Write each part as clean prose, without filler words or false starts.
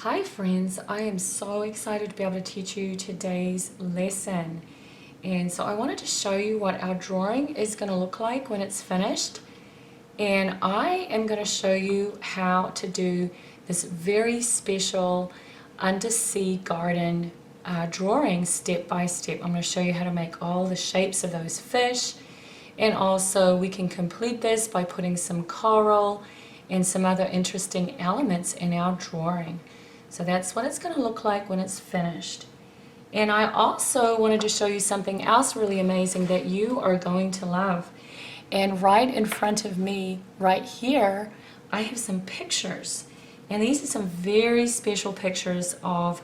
Hi friends, I am so excited to be able to teach you today's lesson. And so I wanted to show you what our drawing is going to look like when it's finished. And I am going to show you how to do this very special undersea garden drawing step by step. I'm going to show you how to make all the shapes of those fish. And also we can complete this by putting some coral and some other interesting elements in our drawing. So that's what it's going to look like when it's finished. And I also wanted to show you something else really amazing that you are going to love. And right in front of me, right here, I have some pictures. And these are some very special pictures of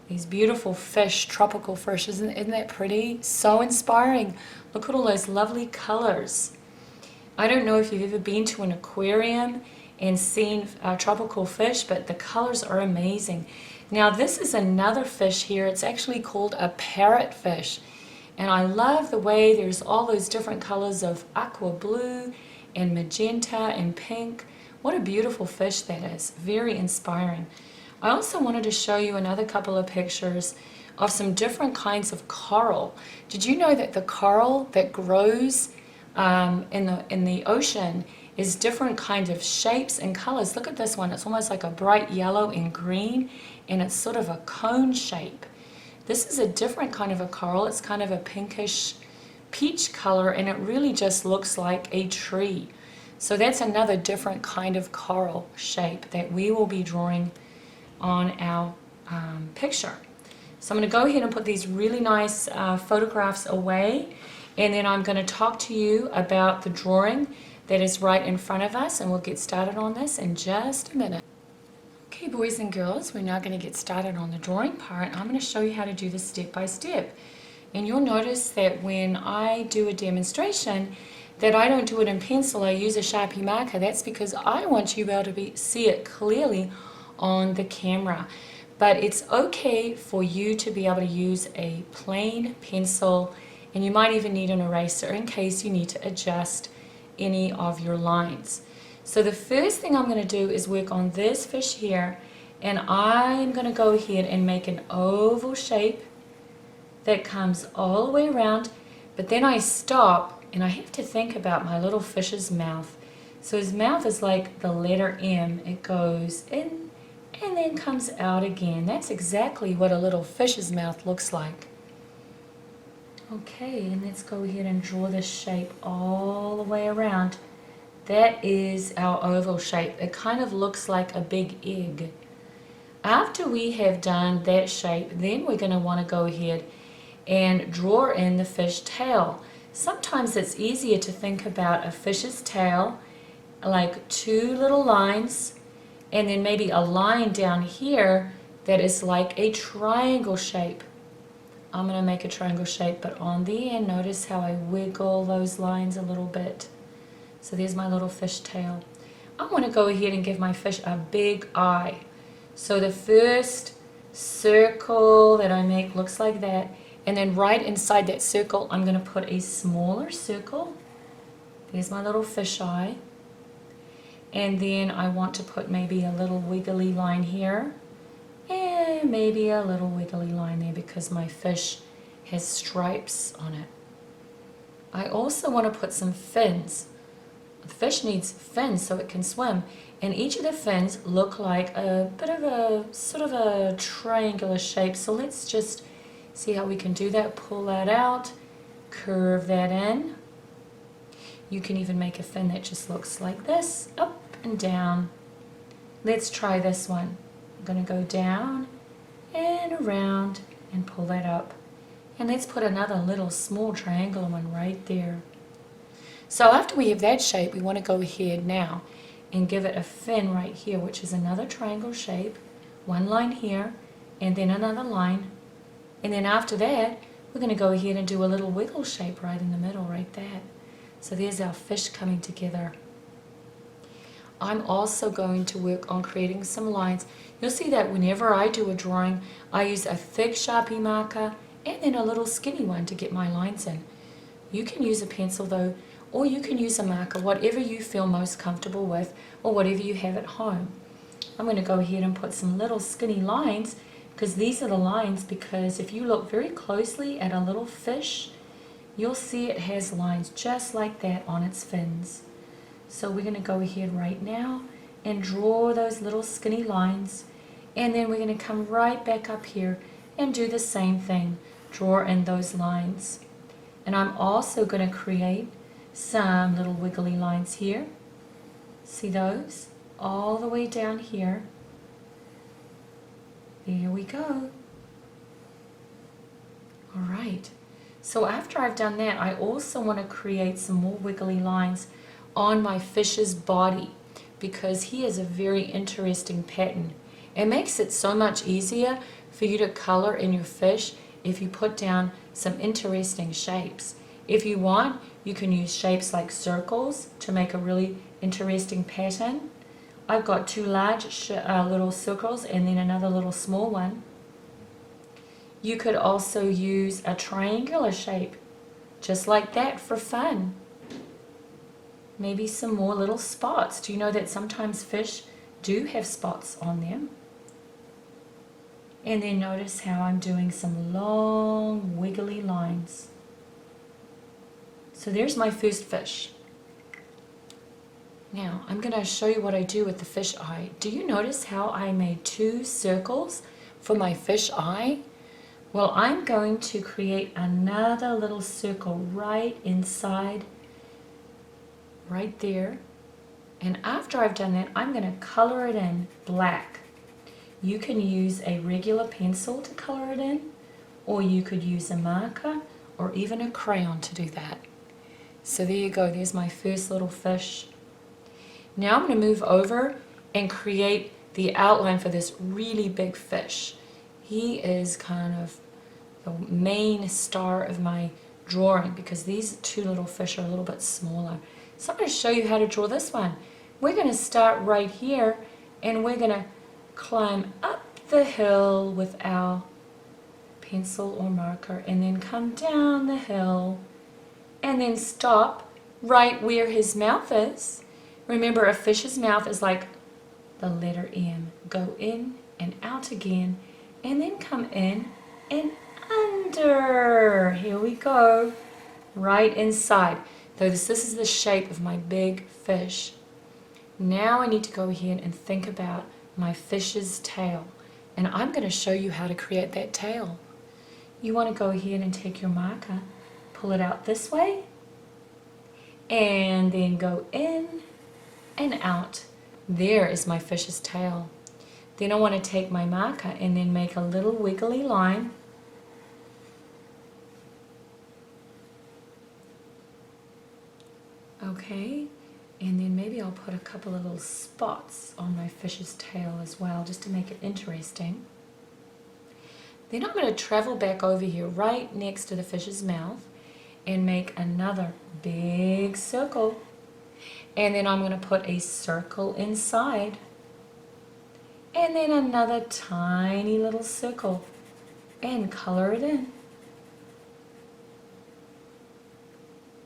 these beautiful fish, tropical fish. Isn't that pretty? So inspiring. Look at all those lovely colors. I don't know if you've ever been to an aquarium and seen tropical fish, but the colors are amazing. Now this is another fish here. It's actually called a parrot fish. And I love the way there's all those different colors of aqua blue and magenta and pink. What a beautiful fish that is. Very inspiring. I also wanted to show you another couple of pictures of some different kinds of coral. Did you know that the coral that grows in the ocean is different kinds of shapes and colors? Look at this one. It's almost like a bright yellow and green, and it's sort of a cone shape. This is a different kind of a coral. It's kind of a pinkish peach color, and it really just looks like a tree. So that's another different kind of coral shape that we will be drawing on our picture. So I'm going to go ahead and put these really nice photographs away, and then I'm going to talk to you about the drawing that is right in front of us, and we'll get started on this in just a minute. Okay, boys and girls, we're now going to get started on the drawing part. I'm going to show you how to do this step by step. And you'll notice that when I do a demonstration that I don't do it in pencil, I use a Sharpie marker. That's because I want you to be able to see it clearly on the camera. But it's okay for you to be able to use a plain pencil, and you might even need an eraser in case you need to adjust any of your lines. So the first thing I'm going to do is work on this fish here, and I'm going to go ahead and make an oval shape that comes all the way around, but then I stop and I have to think about my little fish's mouth. So his mouth is like the letter M. It goes in and then comes out again. That's exactly what a little fish's mouth looks like. Okay, and let's go ahead and draw this shape all the way around. That is our oval shape. It kind of looks like a big egg. After we have done that shape, then we're going to want to go ahead and draw in the fish tail. Sometimes it's easier to think about a fish's tail like two little lines, and then maybe a line down here that is like a triangle shape. I'm going to make a triangle shape, but on the end, notice how I wiggle those lines a little bit. So there's my little fish tail. I want to go ahead and give my fish a big eye. So the first circle that I make looks like that, and then right inside that circle, I'm going to put a smaller circle. There's my little fish eye. And then I want to put maybe a little wiggly line here, and maybe a little wiggly line there because my fish has stripes on it. I also want to put some fins. The fish needs fins so it can swim, and each of the fins look like a bit of a sort of a triangular shape. So let's just see how we can do that. Pull that out, curve that in. You can even make a fin that just looks like this, up and down. Let's try this one. I'm going to go down and around and pull that up. And let's put another little small triangular one right there. So after we have that shape, we want to go ahead now and give it a fin right here, which is another triangle shape. One line here, and then another line. And then after that, we're going to go ahead and do a little wiggle shape right in the middle, right there. So there's our fish coming together. I'm also going to work on creating some lines. You'll see that whenever I do a drawing, I use a thick Sharpie marker and then a little skinny one to get my lines in. You can use a pencil though, or you can use a marker, whatever you feel most comfortable with, or whatever you have at home. I'm going to go ahead and put some little skinny lines, because these are the lines, because if you look very closely at a little fish, you'll see it has lines just like that on its fins. So we're going to go ahead right now and draw those little skinny lines, and then we're going to come right back up here and do the same thing, draw in those lines. And I'm also going to create some little wiggly lines here. See those? All the way down here. There we go. Alright, so after I've done that, I also want to create some more wiggly lines on my fish's body, because he has a very interesting pattern. It makes it so much easier for you to color in your fish if you put down some interesting shapes. If you want, you can use shapes like circles to make a really interesting pattern. I've got two large little circles and then another little small one. You could also use a triangular shape, just like that, for fun. Maybe some more little spots. Do you know that sometimes fish do have spots on them? And then notice how I'm doing some long wiggly lines. So there's my first fish. Now I'm going to show you what I do with the fish eye. Do you notice how I made two circles for my fish eye? Well, I'm going to create another little circle right inside, right there. And after I've done that, I'm going to color it in black. You can use a regular pencil to color it in, or you could use a marker or even a crayon to do that. So there you go, there's my first little fish. Now I'm going to move over and create the outline for this really big fish. He is kind of the main star of my drawing, because these two little fish are a little bit smaller. So I'm going to show you how to draw this one. We're going to start right here, and we're going to climb up the hill with our pencil or marker, and then come down the hill, and then stop right where his mouth is. Remember, a fish's mouth is like the letter M. Go in and out again, and then come in and under. Here we go. Right inside. Though this is the shape of my big fish. Now I need to go ahead and think about my fish's tail. And I'm going to show you how to create that tail. You want to go ahead and take your marker, pull it out this way, and then go in and out. There is my fish's tail. Then I want to take my marker and then make a little wiggly line. Okay, and then maybe I'll put a couple of little spots on my fish's tail as well, just to make it interesting. Then I'm going to travel back over here right next to the fish's mouth and make another big circle. And then I'm going to put a circle inside. And then another tiny little circle and color it in.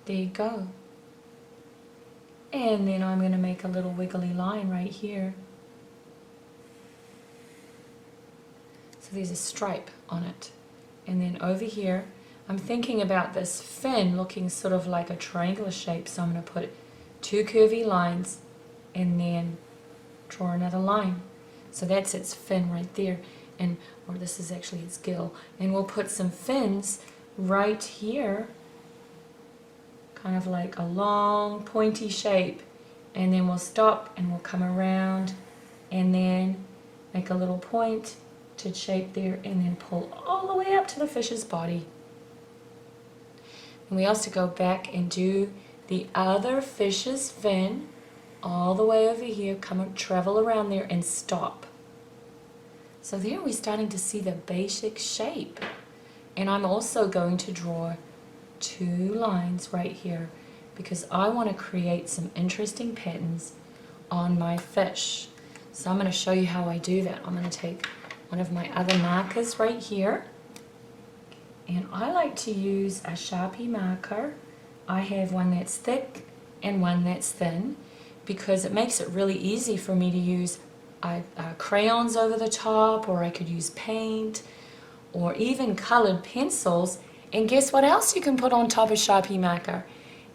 There you go. And then I'm going to make a little wiggly line right here. So there's a stripe on it. And then over here, I'm thinking about this fin looking sort of like a triangular shape. So I'm going to put two curvy lines and then draw another line. So that's its fin right there. And, or this is actually its gill. And we'll put some fins right here, kind of like a long pointy shape, and then we'll stop and we'll come around and then make a little pointed shape there, and then pull all the way up to the fish's body. And we also go back and do the other fish's fin all the way over here, come and travel around there and stop. So there we're starting to see the basic shape. And I'm also going to draw two lines right here, because I want to create some interesting patterns on my fish. So I'm going to show you how I do that. I'm going to take one of my other markers right here, and I like to use a Sharpie marker. I have one that's thick and one that's thin, because it makes it really easy for me to use crayons over the top, or I could use paint, or even colored pencils. And guess what else you can put on top of Sharpie marker?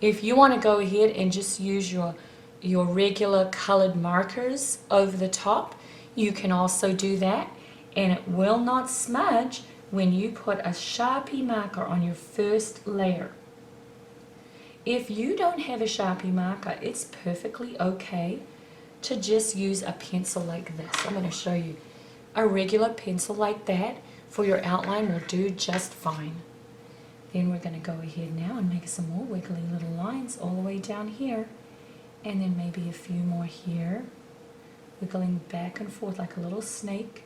If you want to go ahead and just use your regular colored markers over the top, you can also do that, and it will not smudge when you put a Sharpie marker on your first layer. If you don't have a Sharpie marker, it's perfectly okay to just use a pencil like this. I'm going to show you. A regular pencil like that for your outline will do just fine. Then we're going to go ahead now and make some more wiggly little lines all the way down here, and then maybe a few more here, wiggling back and forth like a little snake.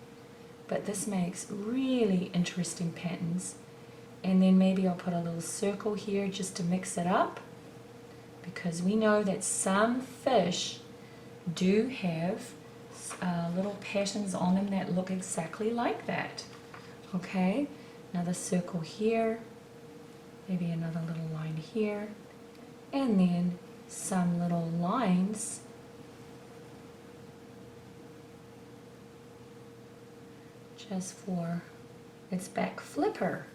But this makes really interesting patterns. And then maybe I'll put a little circle here just to mix it up, because we know that some fish do have little patterns on them that look exactly like that. Okay, another circle here, maybe another little line here, and then some little lines just for its back flipper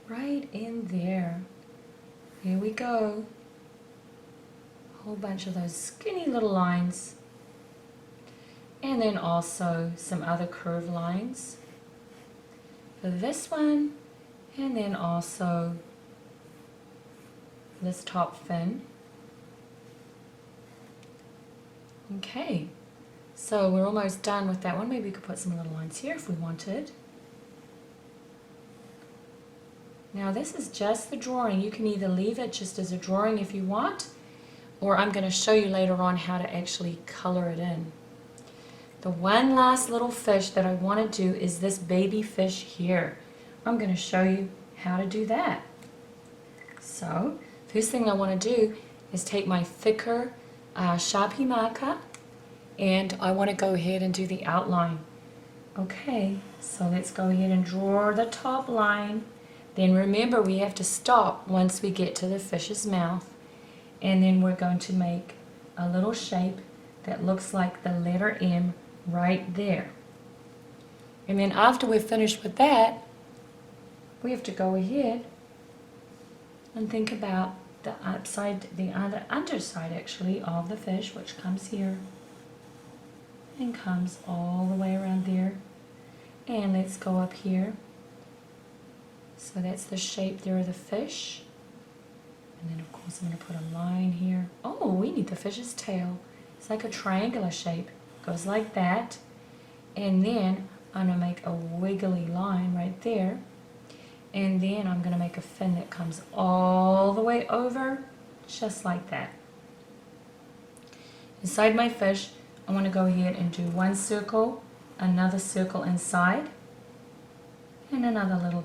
right in there. There we go. A whole bunch of those skinny little lines, and then also some other curved lines for this one, and then also this top fin. Okay, so we're almost done with that one. Maybe we could put some little lines here if we wanted. Now this is just the drawing. You can either leave it just as a drawing if you want, or I'm going to show you later on how to actually color it in. The one last little fish that I want to do is this baby fish here. I'm going to show you how to do that. So first thing I want to do is take my thicker Sharpie marker, and I want to go ahead and do the outline. Okay, so let's go ahead and draw the top line. Then remember, we have to stop once we get to the fish's mouth, and then we're going to make a little shape that looks like the letter M right there. And then after we're finished with that, we have to go ahead and think about the underside actually of the fish, which comes here and comes all the way around there. And let's go up here. So that's the shape there of the fish. And then of course I'm going to put a line here. Oh, we need the fish's tail. It's like a triangular shape. Goes like that. And then I'm going to make a wiggly line right there. And then I'm going to make a fin that comes all the way over, just like that. Inside my fish, I want to go ahead and do one circle, another circle inside, and another little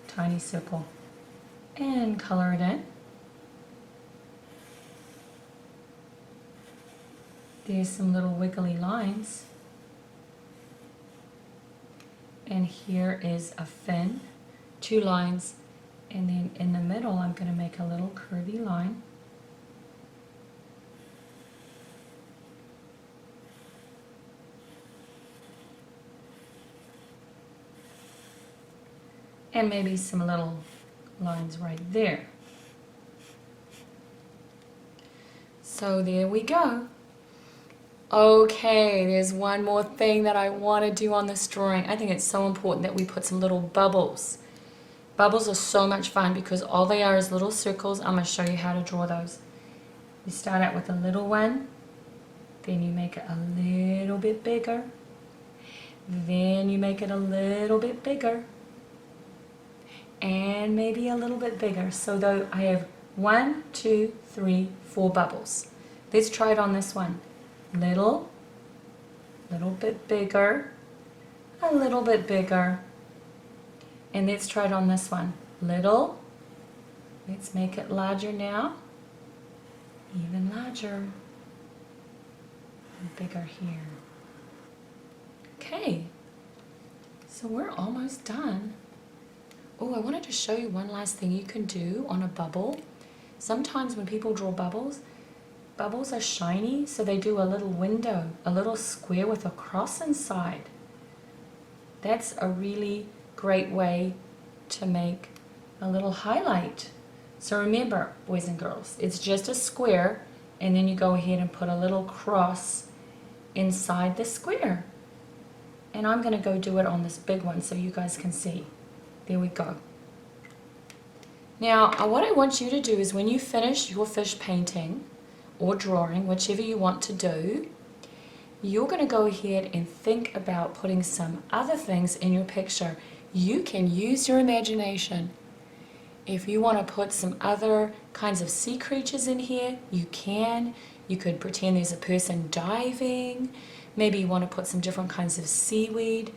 tiny circle, and color it in. There's some little wiggly lines, and here is a fin, 2 lines, and then in the middle I'm going to make a little curvy line. And maybe some little lines right there. So there we go. Okay, there's one more thing that I want to do on this drawing. I think it's so important that we put some little bubbles. Bubbles are so much fun because all they are is little circles. I'm going to show you how to draw those. You start out with a little one, then you make it a little bit bigger, then you make it a little bit bigger, and maybe a little bit bigger. So though I have 1, 2, 3, 4 bubbles. Let's try it on this one. Little bit bigger, a little bit bigger. And let's try it on this one. Little, let's make it larger now, even larger, and bigger here. Okay, so we're almost done. Oh, I wanted to show you one last thing you can do on a bubble. Sometimes when people draw bubbles bubbles are shiny, so they do a little window, a little square with a cross inside. That's a really great way to make a little highlight. So remember, boys and girls, it's just a square, and then you go ahead and put a little cross inside the square. And I'm going to go do it on this big one so you guys can see. There we go. Now, what I want you to do is when you finish your fish painting or drawing, whichever you want to do, you're going to go ahead and think about putting some other things in your picture. You can use your imagination. If you want to put some other kinds of sea creatures in here, you can. You could pretend there's a person diving. Maybe you want to put some different kinds of seaweed.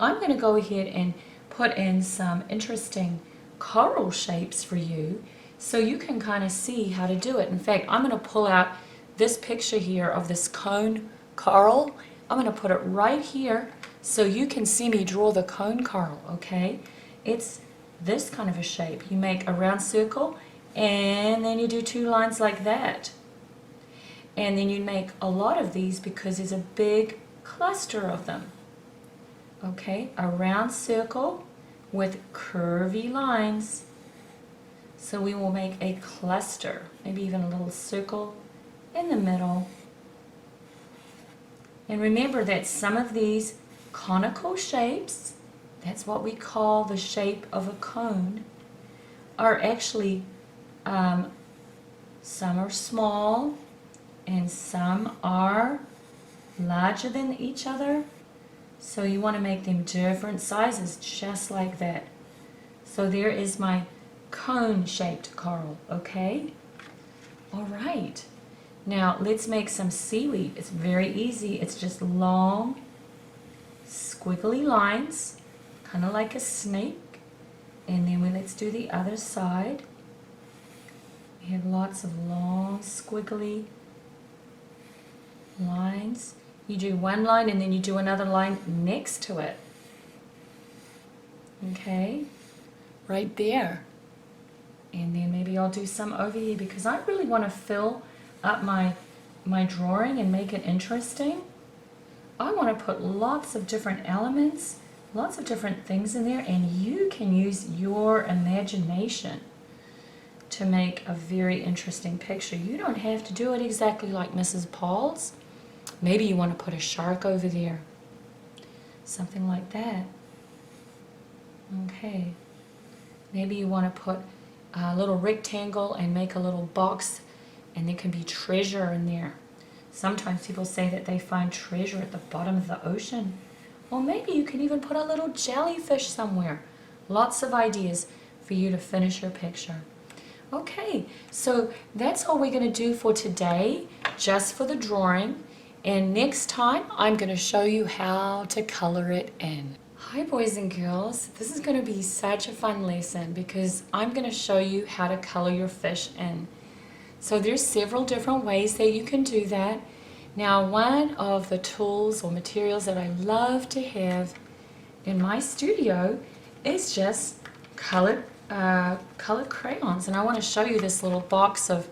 I'm going to go ahead and put in some interesting coral shapes for you so you can kind of see how to do it. In fact, I'm going to pull out this picture here of this cone coral. I'm going to put it right here so you can see me draw the cone coral, okay? It's this kind of a shape. You make a round circle and then you do two lines like that. And then you make a lot of these because there's a big cluster of them. Okay, a round circle with curvy lines. So we will make a cluster, maybe even a little circle in the middle. And remember that some of these conical shapes, that's what we call the shape of a cone, are actually, some are small and some are larger than each other. So you want to make them different sizes, just like that. So there is my cone-shaped coral, okay? All right. Now let's make some seaweed. It's very easy. It's just long, squiggly lines, kind of like a snake. And then let's do the other side. We have lots of long, squiggly lines. You do one line and then you do another line next to it. Okay, right there. And then maybe I'll do some over here because I really want to fill up my drawing and make it interesting. I want to put lots of different elements, lots of different things in there, and you can use your imagination to make a very interesting picture. You don't have to do it exactly like Mrs. Paul's. Maybe you want to put a shark over there. Something like that. Okay. Maybe you want to put a little rectangle and make a little box, and there can be treasure in there. Sometimes people say that they find treasure at the bottom of the ocean. Or maybe you can even put a little jellyfish somewhere. Lots of ideas for you to finish your picture. Okay, so that's all we're going to do for today, just for the drawing. And next time, I'm going to show you how to color it in. Hi boys and girls, this is going to be such a fun lesson because I'm going to show you how to color your fish in. So there's several different ways that you can do that. Now one of the tools or materials that I love to have in my studio is just colored crayons. And I want to show you this little box of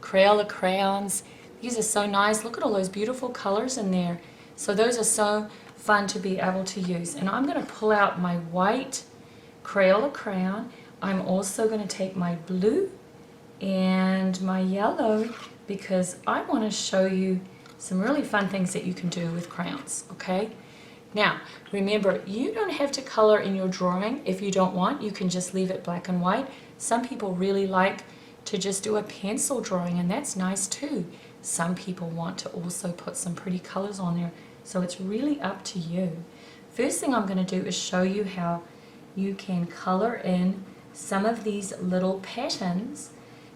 Crayola crayons. These are so nice. Look at all those beautiful colors in there. So those are so fun to be able to use. And I'm going to pull out my white Crayola crayon. I'm also going to take my blue and my yellow because I want to show you some really fun things that you can do with crayons, okay? Now, remember, you don't have to color in your drawing if you don't want. You can just leave it black and white. Some people really like to just do a pencil drawing, and that's nice too. Some people want to also put some pretty colors on there, so it's really up to you. First thing I'm going to do is show you how you can color in some of these little patterns.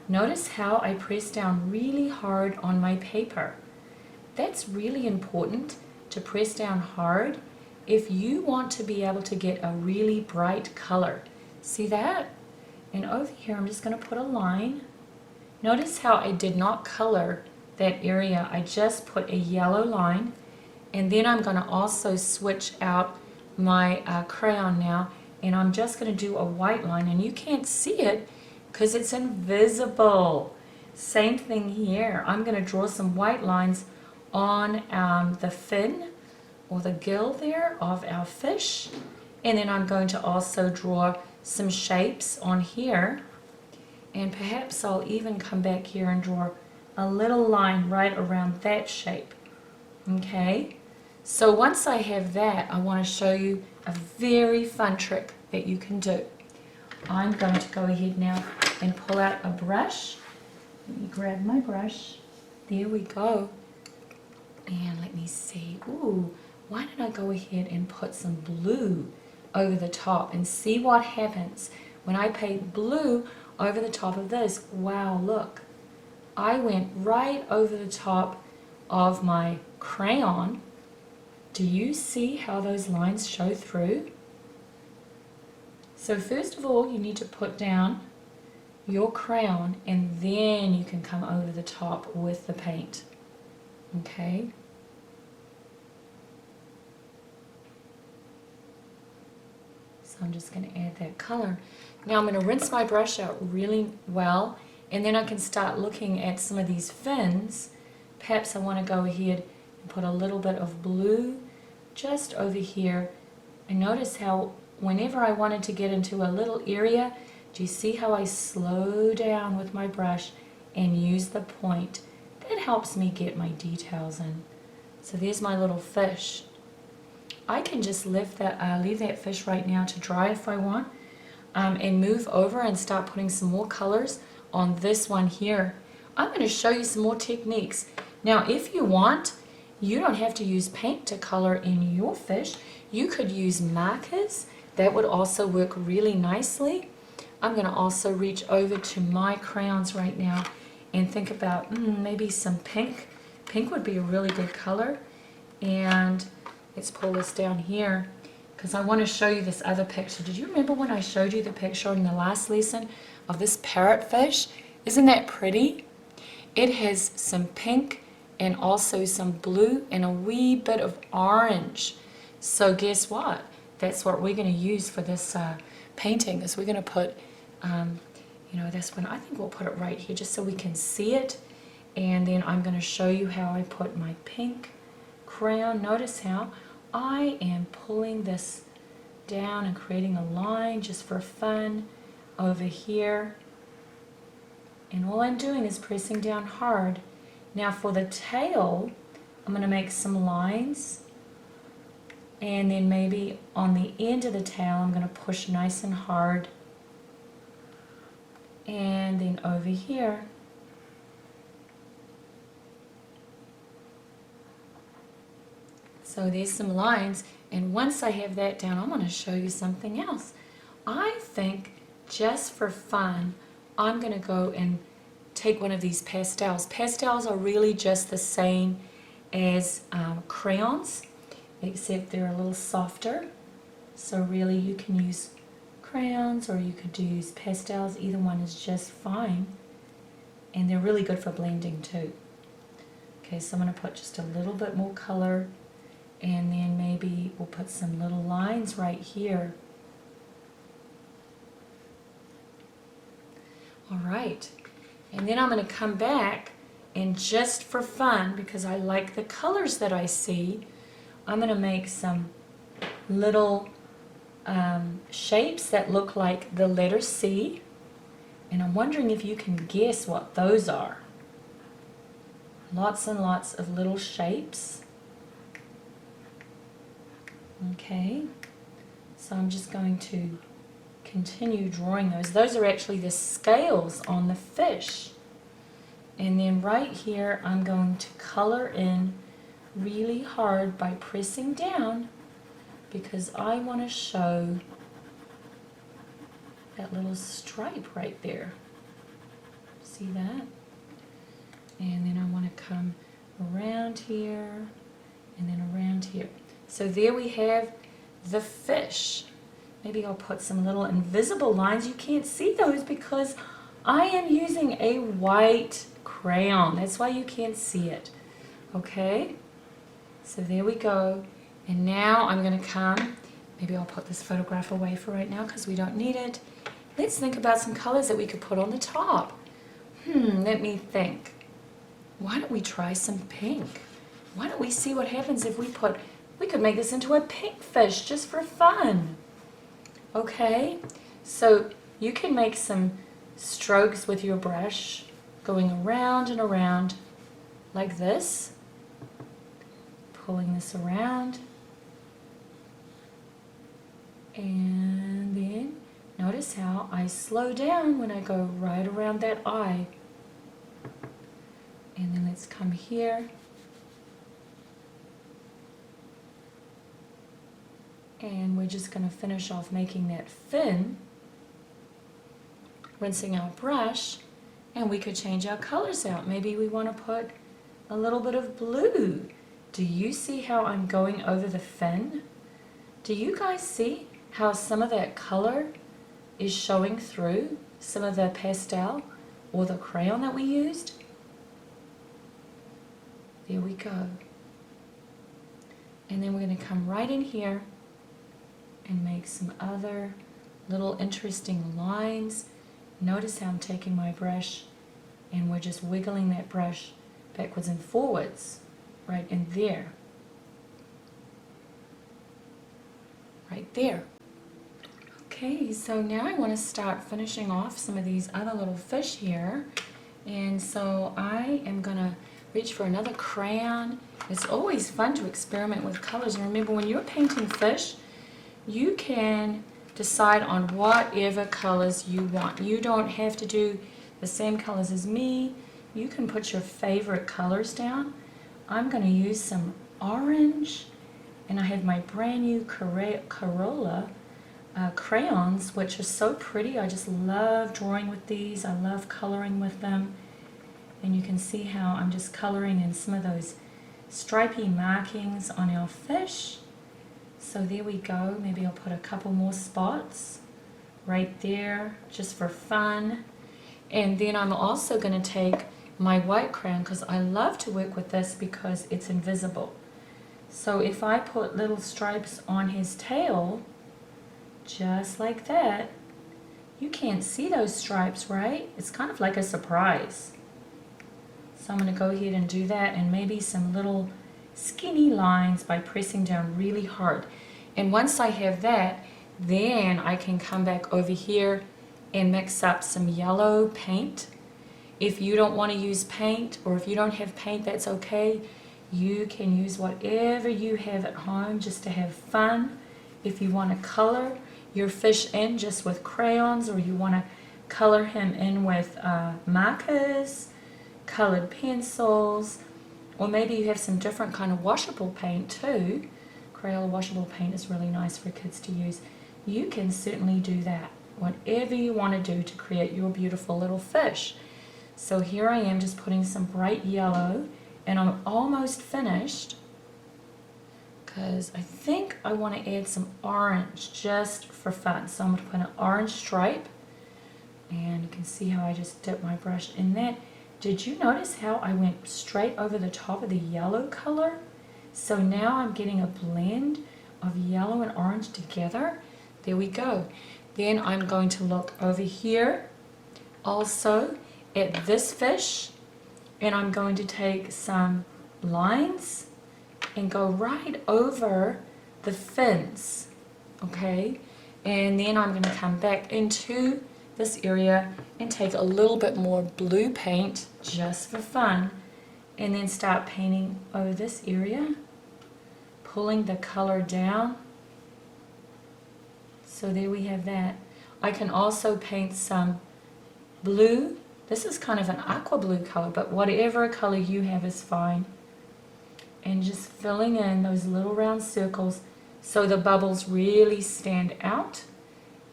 Notice how I press down really hard on my paper. That's really important to press down hard if you want to be able to get a really bright color. See that? And over here I'm just going to put a line. Notice how I did not color that area. I just put a yellow line, and then I'm going to also switch out my crayon now, and I'm just going to do a white line, and you can't see it because it's invisible. Same thing here. I'm going to draw some white lines on the fin or the gill there of our fish. And then I'm going to also draw some shapes on here. And perhaps I'll even come back here and draw a little line right around that shape. Okay? So once I have that, I want to show you a very fun trick that you can do. I'm going to go ahead now and pull out a brush. Let me grab my brush. There we go. And let me see. Ooh, why don't I go ahead and put some blue over the top and see what happens when I paint blue over the top of this. Wow, look. I went right over the top of my crayon. Do you see how those lines show through? So first of all, you need to put down your crayon and then you can come over the top with the paint. Okay? So I'm just going to add that color. Now I'm going to rinse my brush out really well, and then I can start looking at some of these fins. Perhaps I want to go ahead and put a little bit of blue just over here. And notice how whenever I wanted to get into a little area, do you see how I slow down with my brush and use the point? That helps me get my details in. So there's my little fish. I can just leave that fish right now to dry if I want, and move over and start putting some more colors on this one here. I'm going to show you some more techniques. Now if you want, you don't have to use paint to color in your fish. You could use markers. That would also work really nicely. I'm going to also reach over to my crayons right now and think about maybe some pink. Pink would be a really good color. And let's pull this down here because I want to show you this other picture. Did you remember when I showed you the picture in the last lesson of this parrot fish? Isn't that pretty? It has some pink and also some blue and a wee bit of orange. So guess what? That's what we're going to use for this painting. Is we're going to put, this one. I think we'll put it right here just so we can see it. And then I'm going to show you how I put my pink crayon. Notice how I am pulling this down and creating a line just for fun over here. And all I'm doing is pressing down hard. Now for the tail, I'm going to make some lines. And then maybe on the end of the tail, I'm going to push nice and hard. And then over here, so there's some lines, and once I have that down, I'm going to show you something else. I think just for fun, I'm going to go and take one of these pastels. Pastels are really just the same as crayons, except they're a little softer. So really you can use crayons or you could use pastels. Either one is just fine. And they're really good for blending too. Okay, so I'm going to put just a little bit more color, and then maybe we'll put some little lines right here. All right, and then I'm going to come back and just for fun, because I like the colors that I see, I'm going to make some little shapes that look like the letter C, and I'm wondering if you can guess what those are. Lots and lots of little shapes. Okay, so I'm just going to continue drawing those. Those are actually the scales on the fish. And then right here I'm going to color in really hard by pressing down, because I want to show that little stripe right there. See that? And then I want to come around here and then around here. So there we have the fish. Maybe I'll put some little invisible lines. You can't see those because I am using a white crayon. That's why you can't see it. Okay? So there we go. And now I'm going to come, maybe I'll put this photograph away for right now because we don't need it. Let's think about some colors that we could put on the top. Let me think. Why don't we try some pink? Why don't we see what happens if we could make this into a pink fish just for fun. Okay, so you can make some strokes with your brush going around and around like this, pulling this around, and then notice how I slow down when I go right around that eye. And then let's come here. And we're just going to finish off making that fin, rinsing our brush, and we could change our colors out. Maybe we want to put a little bit of blue. Do you see how I'm going over the fin? Do you guys see how some of that color is showing through some of the pastel or the crayon that we used? There we go. And then we're going to come right in here and make some other little interesting lines. Notice how I'm taking my brush and we're just wiggling that brush backwards and forwards right in there. Right there. Okay, so now I want to start finishing off some of these other little fish here. And so I am going to reach for another crayon. It's always fun to experiment with colors. And remember, when you're painting fish, you can decide on whatever colors you want. You don't have to do the same colors as me. You can put your favorite colors down. I'm going to use some orange, and I have my brand new Corolla crayons, which are so pretty. I just love drawing with these. I love coloring with them. And you can see how I'm just coloring in some of those stripy markings on our fish. So there we go. Maybe I'll put a couple more spots right there just for fun. And then I'm also going to take my white crayon, because I love to work with this because it's invisible. So if I put little stripes on his tail, just like that, you can't see those stripes, right? It's kind of like a surprise. So I'm going to go ahead and do that, and maybe some little skinny lines by pressing down really hard. And once I have that, then I can come back over here and mix up some yellow paint. If you don't want to use paint, or if you don't have paint, that's okay. You can use whatever you have at home just to have fun. If you want to color your fish in just with crayons, or you want to color him in with markers, colored pencils, or maybe you have some different kind of washable paint too. Crayola washable paint is really nice for kids to use. You can certainly do that, whatever you want to do to create your beautiful little fish. So here I am just putting some bright yellow, and I'm almost finished because I think I want to add some orange just for fun. So I'm going to put an orange stripe, and you can see how I just dip my brush in that. Did you notice how I went straight over the top of the yellow color? So now I'm getting a blend of yellow and orange together. There we go. Then I'm going to look over here also at this fish, and I'm going to take some lines and go right over the fins, okay? And then I'm going to come back into this area and take a little bit more blue paint just for fun, and then start painting over this area, pulling the color down. So there we have that. I can also paint some blue. This is kind of an aqua blue color, but whatever color you have is fine. And just filling in those little round circles so the bubbles really stand out.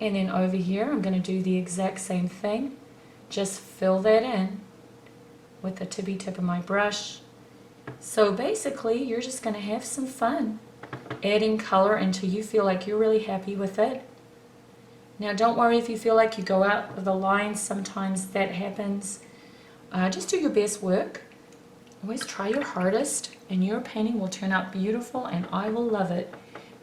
And then over here I'm going to do the exact same thing. Just fill that in with the tippy tip of my brush. So basically you're just going to have some fun adding color until you feel like you're really happy with it. Now don't worry if you feel like you go out of the lines. Sometimes that happens. Just do your best work. Always try your hardest, and your painting will turn out beautiful, and I will love it.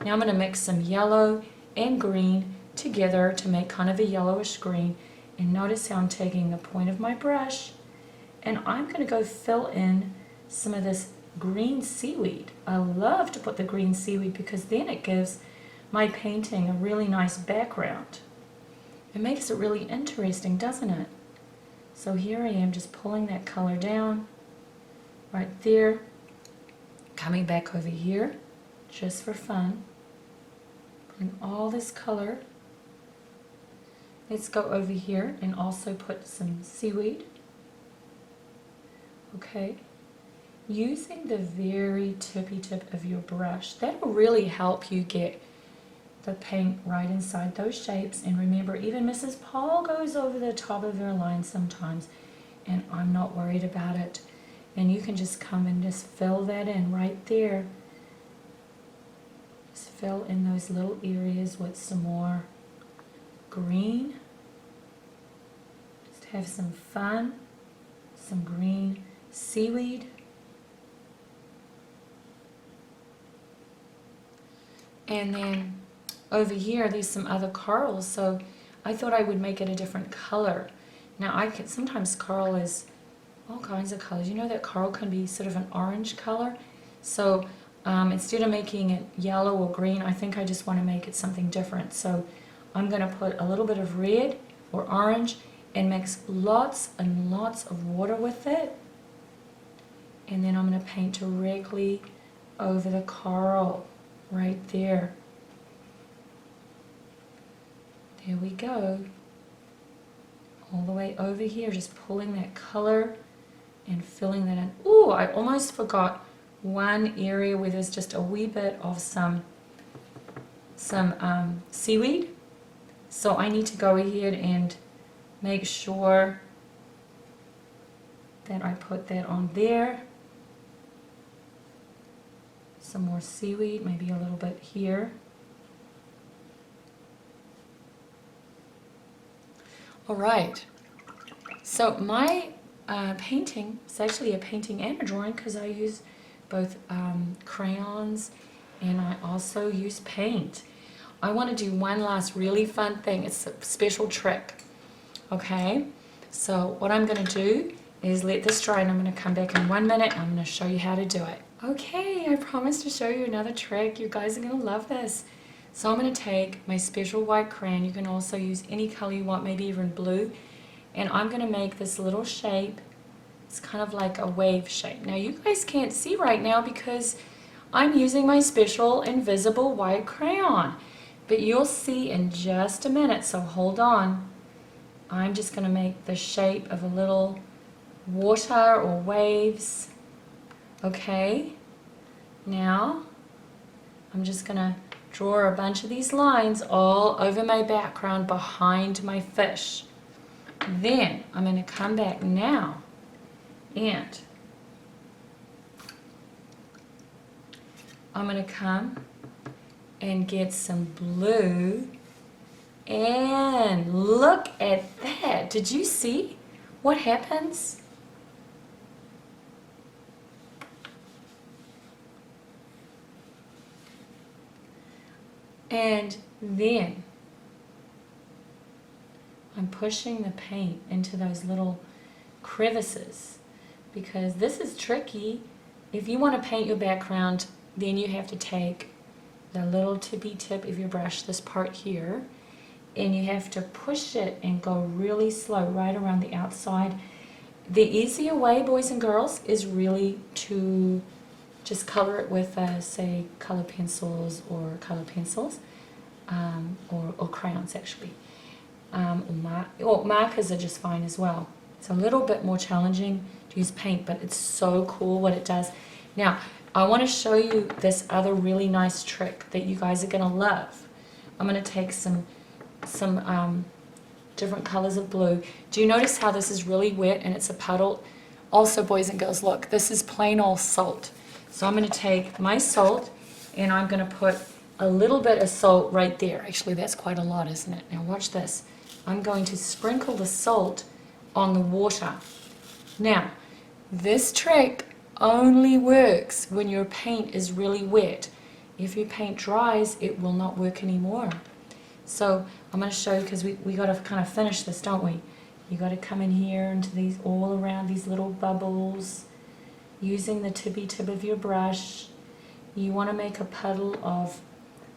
Now I'm going to mix some yellow and green together to make kind of a yellowish green. And notice how I'm taking the point of my brush and I'm going to go fill in some of this green seaweed. I love to put the green seaweed because then it gives my painting a really nice background. It makes it really interesting, doesn't it? So here I am just pulling that color down right there, coming back over here just for fun, putting all this color. Let's go over here and also put some seaweed. Okay, using the very tippy tip of your brush, that will really help you get the paint right inside those shapes. And remember, even Mrs. Paul goes over the top of her line sometimes, and I'm not worried about it. And you can just come and just fill that in right there. Just fill in those little areas with some more green. Just have some fun. Some green seaweed. And then over here there's some other corals, so I thought I would make it a different color. Now sometimes coral is all kinds of colors. You know that coral can be sort of an orange color. So instead of making it yellow or green, I think I just want to make it something different. So I'm going to put a little bit of red or orange and mix lots and lots of water with it. And then I'm going to paint directly over the coral right there. There we go. All the way over here, just pulling that color and filling that in. Ooh, I almost forgot one area where there's just a wee bit of some seaweed. So I need to go ahead and make sure that I put that on there. Some more seaweed, maybe a little bit here. All right, so my painting is actually a painting and a drawing because I use both crayons and I also use paint. I want to do one last really fun thing. It's a special trick. Okay, so what I'm going to do is let this dry, and I'm going to come back in 1 minute and I'm going to show you how to do it. Okay, I promised to show you another trick. You guys are going to love this. So I'm going to take my special white crayon. You can also use any color you want, maybe even blue. And I'm going to make this little shape. It's kind of like a wave shape. Now you guys can't see right now because I'm using my special invisible white crayon. But you'll see in just a minute, so hold on. I'm just going to make the shape of a little water or waves. Okay, now I'm just going to draw a bunch of these lines all over my background behind my fish. Then I'm going to come back now and I'm going to come and get some blue, and look at that. Did you see what happens? And then I'm pushing the paint into those little crevices because this is tricky. If you want to paint your background, then you have to take the little tippy tip of your brush, this part here, and you have to push it and go really slow right around the outside. The easier way, boys and girls, is really to just color it with, say, color pencils or crayons actually. Or markers are just fine as well. It's a little bit more challenging to use paint, but it's so cool what it does. Now, I want to show you this other really nice trick that you guys are going to love. I'm going to take some different colors of blue. Do you notice how this is really wet and it's a puddle? Also, boys and girls, look, this is plain old salt. So I'm going to take my salt and I'm going to put a little bit of salt right there. Actually, that's quite a lot, isn't it? Now watch this. I'm going to sprinkle the salt on the water. Now, this trick only works when your paint is really wet. If your paint dries, it will not work anymore. So I'm going to show you, because we got to kind of finish this, don't we? You got to come in here into these, all around these little bubbles, using the tippy tip of your brush. You want to make a puddle of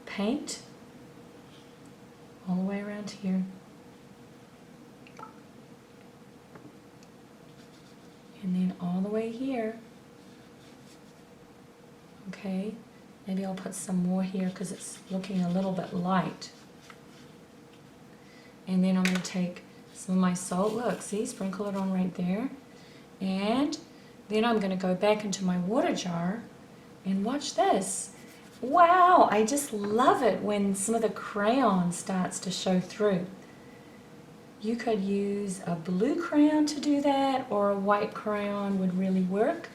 paint all the way around here. And then all the way here. Okay, maybe I'll put some more here because it's looking a little bit light. And then I'm going to take some of my salt. Look, see, sprinkle it on right there. And then I'm going to go back into my water jar and watch this. Wow, I just love it when some of the crayon starts to show through. You could use a blue crayon to do that, or a white crayon would really work.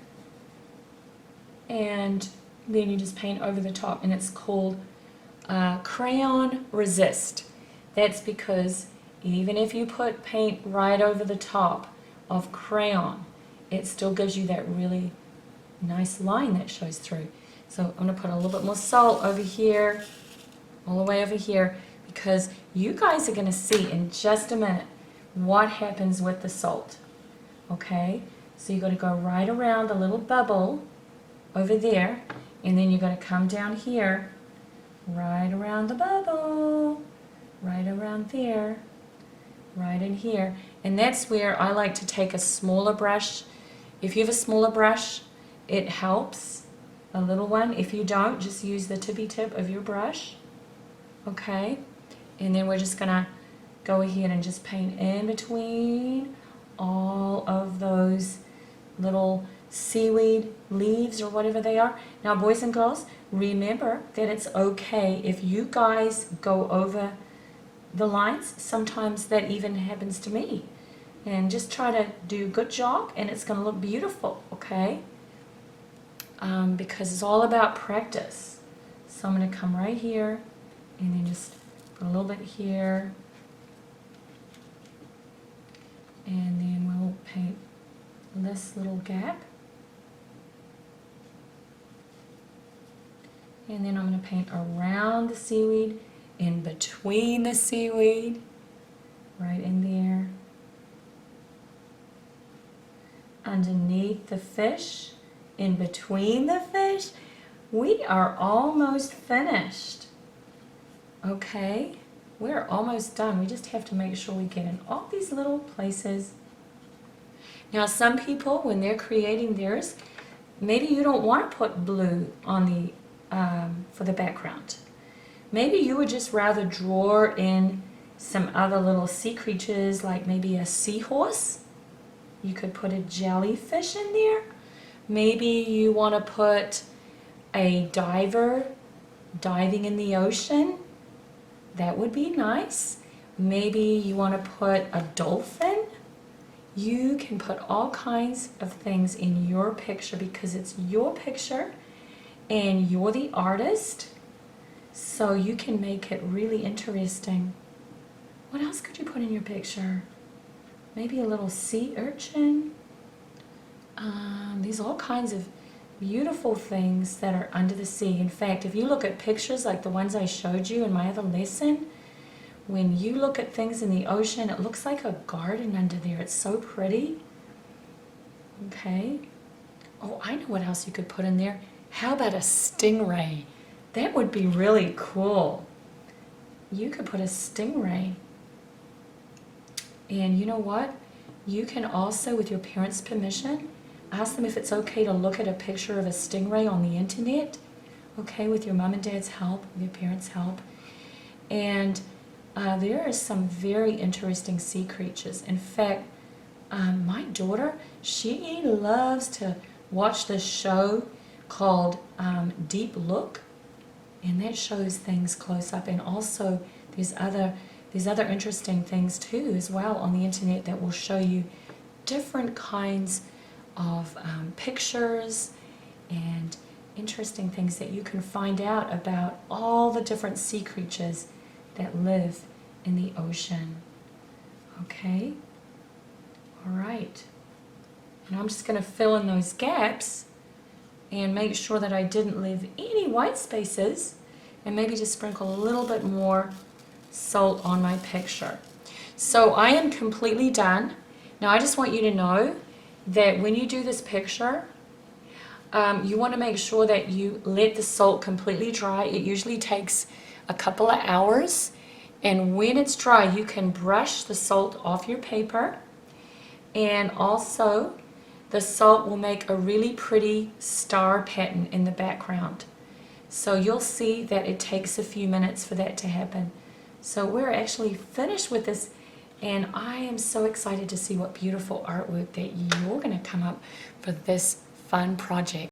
And then you just paint over the top, and it's called Crayon Resist. That's because even if you put paint right over the top of crayon, it still gives you that really nice line that shows through. So I'm going to put a little bit more salt over here, all the way over here, because you guys are going to see in just a minute what happens with the salt. Okay, so you've got to go right around the little bubble over there, and then you're going to come down here, right around the bubble, right around there, right in here. And that's where I like to take a smaller brush. If you have a smaller brush, it helps, a little one. If you don't, just use the tippy tip of your brush. Okay, and then we're just going to go ahead and just paint in between all of those little seaweed leaves or whatever they are. Now, boys and girls, remember that it's okay if you guys go over the lines. Sometimes that even happens to me. And just try to do a good job, and it's going to look beautiful, okay? Because it's all about practice. So I'm going to come right here, and then just put a little bit here. And then we'll paint this little gap. And then I'm going to paint around the seaweed, in between the seaweed, right in there. Underneath the fish, in between the fish. We are almost finished. Okay, we're almost done. We just have to make sure we get in all these little places. Now, some people, when they're creating theirs, maybe you don't want to put blue on the for the background. Maybe you would just rather draw in some other little sea creatures, like maybe a seahorse. You could put a jellyfish in there. Maybe you want to put a diver diving in the ocean. That would be nice. Maybe you want to put a dolphin. You can put all kinds of things in your picture because it's your picture and you're the artist. So you can make it really interesting. What else could you put in your picture? Maybe a little sea urchin. These all kinds of beautiful things that are under the sea. In fact, if you look at pictures like the ones I showed you in my other lesson, when you look at things in the ocean, it looks like a garden under there. It's so pretty. Okay. Oh, I know what else you could put in there. How about a stingray? That would be really cool. You could put a stingray. And you know what? You can also, with your parents' permission, ask them if it's okay to look at a picture of a stingray on the internet. Okay, with your mom and dad's help, with your parents' help. And there are some very interesting sea creatures. In fact, my daughter, she loves to watch this show called Deep Look, and that shows things close up. And also, there's other interesting things too as well on the internet that will show you different kinds of pictures and interesting things that you can find out about all the different sea creatures that live in the ocean. Okay? All right. And I'm just going to fill in those gaps and make sure that I didn't leave any white spaces, and maybe just sprinkle a little bit more salt on my picture. So I am completely done. Now I just want you to know that when you do this picture, you want to make sure that you let the salt completely dry. It usually takes a couple of hours, and when it's dry you can brush the salt off your paper, and also the salt will make a really pretty star pattern in the background. So you'll see that it takes a few minutes for that to happen. So we're actually finished with this, and I am so excited to see what beautiful artwork that you're going to come up for this fun project.